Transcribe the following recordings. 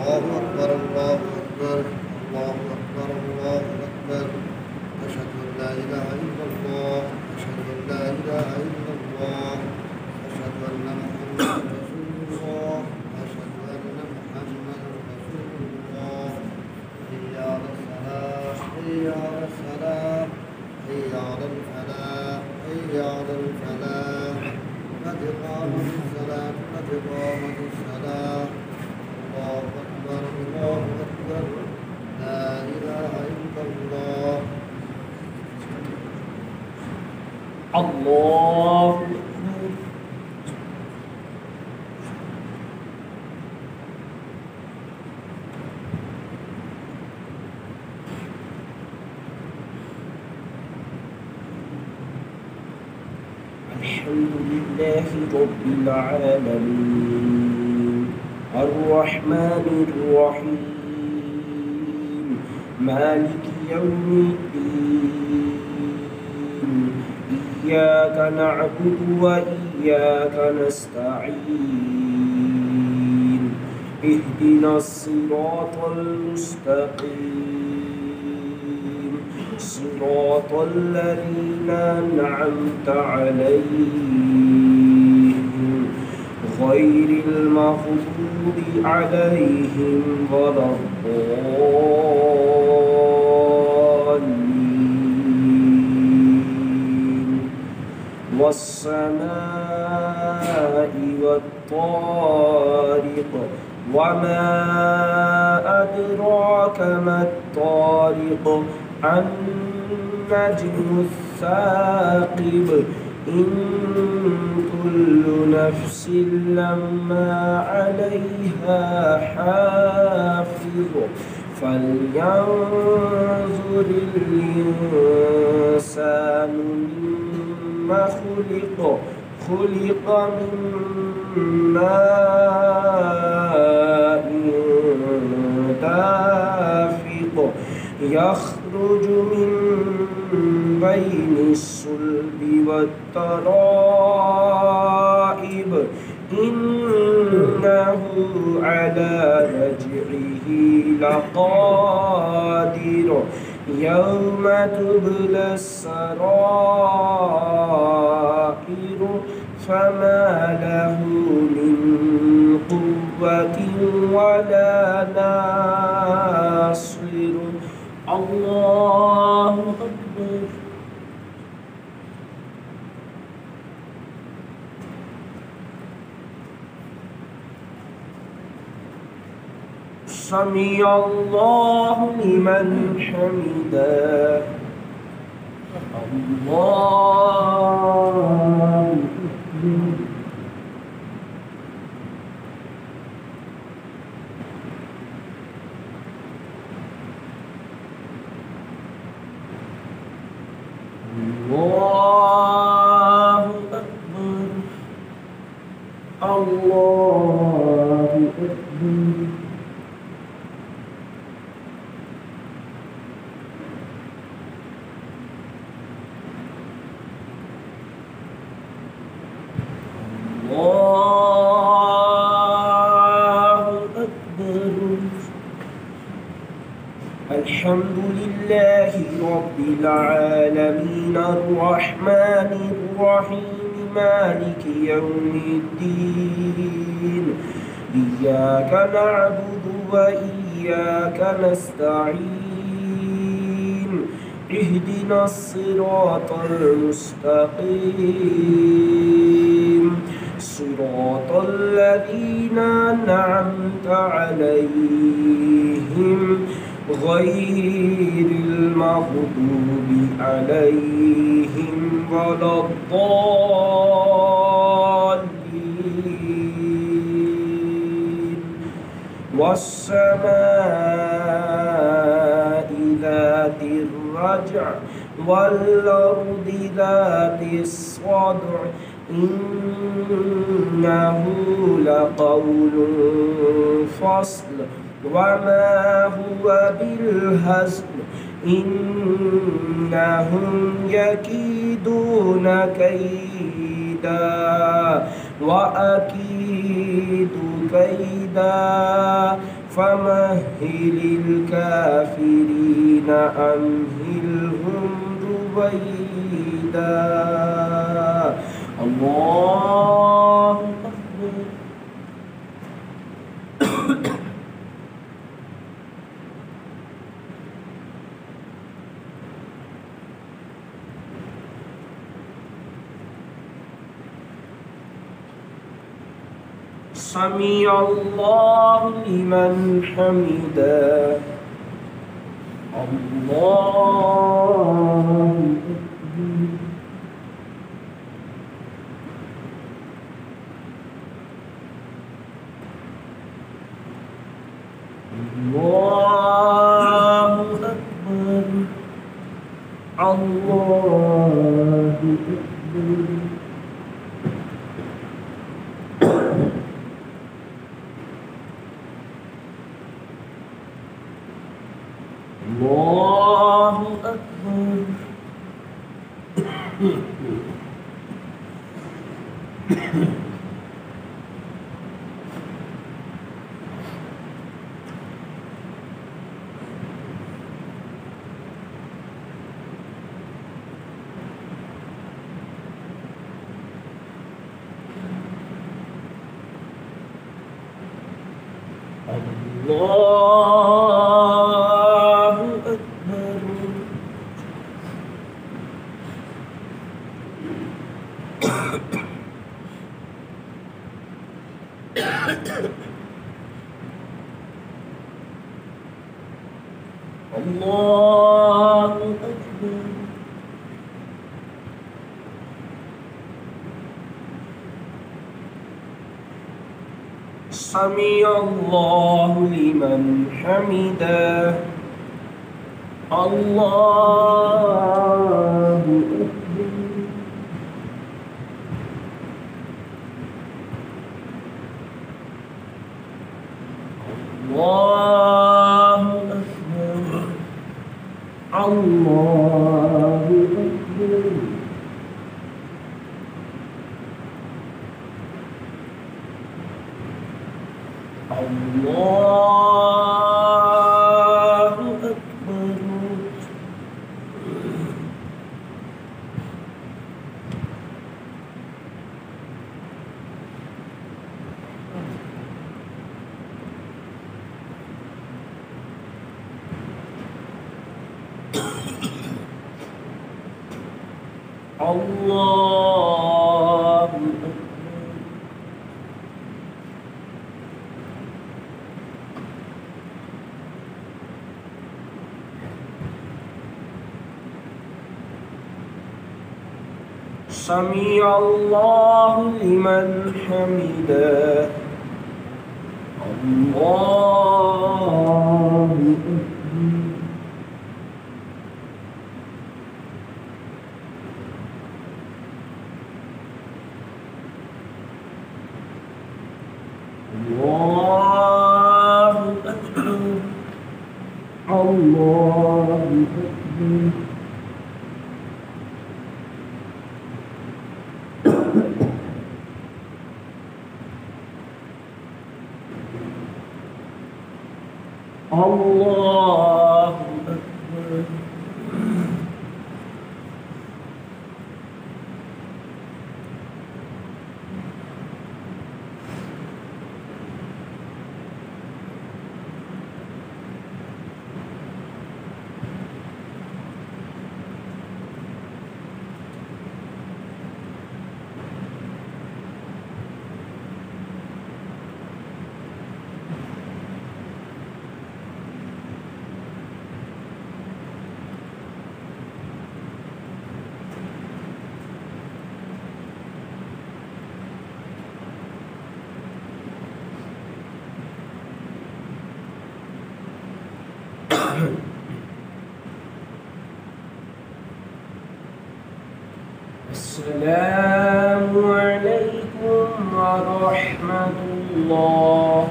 أكبر الله أكبر الله أكبر الله أكبر أشهد أن لا إله إلا الله أشهد أن لا إله إلا الله أشهد أن محمدا رسول الله أشهد أن محمدا رسول الله حي على الصلاة حي على الصلاة حي على الفلاح حي على الفلاح قد قامت الصلاة قد قامت الصلاة الله أكبر الله أكبر لا إله إلا الله الله الحمد لله رب العالمين الرحمن الرحيم مالك يوم الدين إياك نعبد وإياك نستعين اهدنا الصراط المستقيم صراط الذين أنعمت عليهم غير المغضوب عليهم ولا الضالين والسماء والطارق وما أدراك ما الطارق النجم الثاقب إن كل نفس لما عليها حافظ فلينظر الإنسان مما خلق من ماء دافق يخرج من بين الصلب والترائب إنه على رجعه لقادر يوم تبلى السرائر فما له من قوة ولا ناصر الله أكبر سمع الله لمن حمده الله أكبر الله أكبر الله أكبر الله أكبر الحمد لله رب العالمين الرحمن الرحيم مالك يوم الدين إياك نعبد وإياك نستعين اهدنا الصراط المستقيم صراط الذين أنعمت عليهم غير المغضوب عليهم ولا الضالين والسماء ذات الرجع والأرض ذات الصدع إنه لقول فصل وما هو بالهزل إنهم يكيدون كيدا وأكيد كيدا فمهل الكافرين أمهلهم رويدا. الله أكبر. سمع الله لمن حمده. الله أكبر. الله أكبر. الله أكبر. الله أكبر. الله أكبر. سمع الله لمن حمده. الله أكبر. الله أكبر. الله أكبر. الله أكبر. الله أكبر. سمع الله لمن حمده. الله أكبر. الله أكبر. الله أكبر. الله أكبر. السلام عليكم ورحمة الله.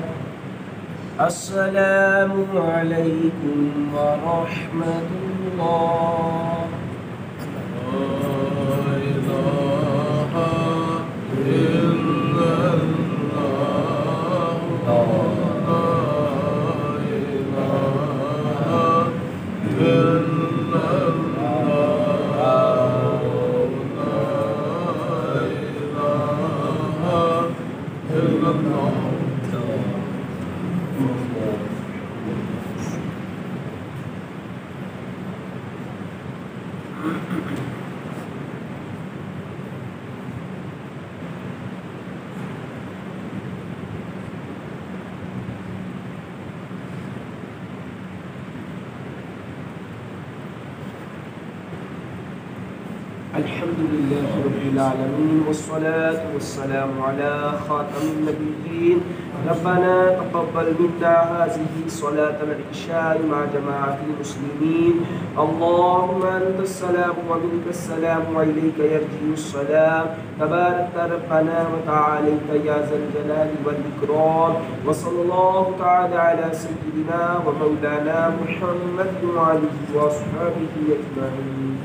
السلام عليكم ورحمة الله. لا إله إلا الله الحمد لله رب العالمين والصلاة والسلام على خاتم النبيين. ربنا تقبل منا هذه صلاة العشاء مع جماعة المسلمين. اللهم أنت السلام ومنك السلام وإليك يرجع السلام. تبارك ربنا وتعاليت يا ذا الجلال والإكرام. وصلى الله تعالى على سيدنا ومولانا محمد وعلى وأصحابه أجمعين.